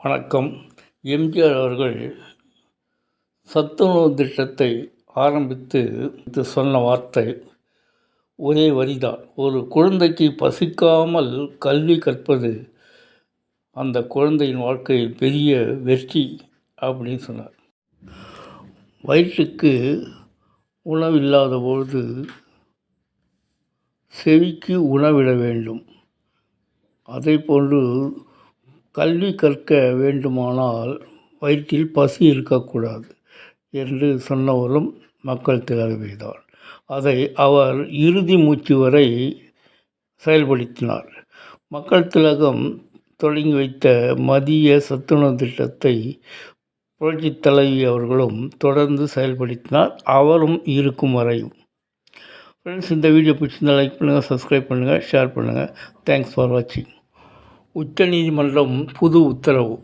வணக்கம். எம்ஜிஆர் அவர்கள் சத்துணவு திட்டத்தை ஆரம்பித்து சொன்ன வார்த்தை ஒரே வரிதான். ஒரு குழந்தைக்கு பசிக்காமல் கல்வி கற்பது அந்த குழந்தையின் வாழ்க்கையில் பெரிய வெற்றி அப்படின்னு சொன்னார். வயிற்றுக்கு உணவில்லாத பொழுது செவிக்கு உணவிட வேண்டும். அதேபோன்று கல்வி கற்க வேண்டுமானால் வயிற்றில் பசி இருக்கக்கூடாது என்று சொன்னவரும் மக்கள் திலகம்தான். அதை அவர் இறுதி மூச்சு வரை செயல்படுத்தினார். மக்கள் திலகம் தொடங்கி வைத்த மதிய சத்துணவு திட்டத்தை புரட்சித் தலைவி அவர்களும் தொடர்ந்து செயல்படுத்தினார், அவரும் இருக்கும் வரையும். ஃப்ரெண்ட்ஸ், இந்த வீடியோ பிடிச்சிருந்தால் லைக் பண்ணுங்கள், சப்ஸ்கிரைப் பண்ணுங்கள், ஷேர் பண்ணுங்கள். தேங்க்ஸ் ஃபார் வாட்சிங். உச்சநீதிமன்றம் புது உத்தரவு.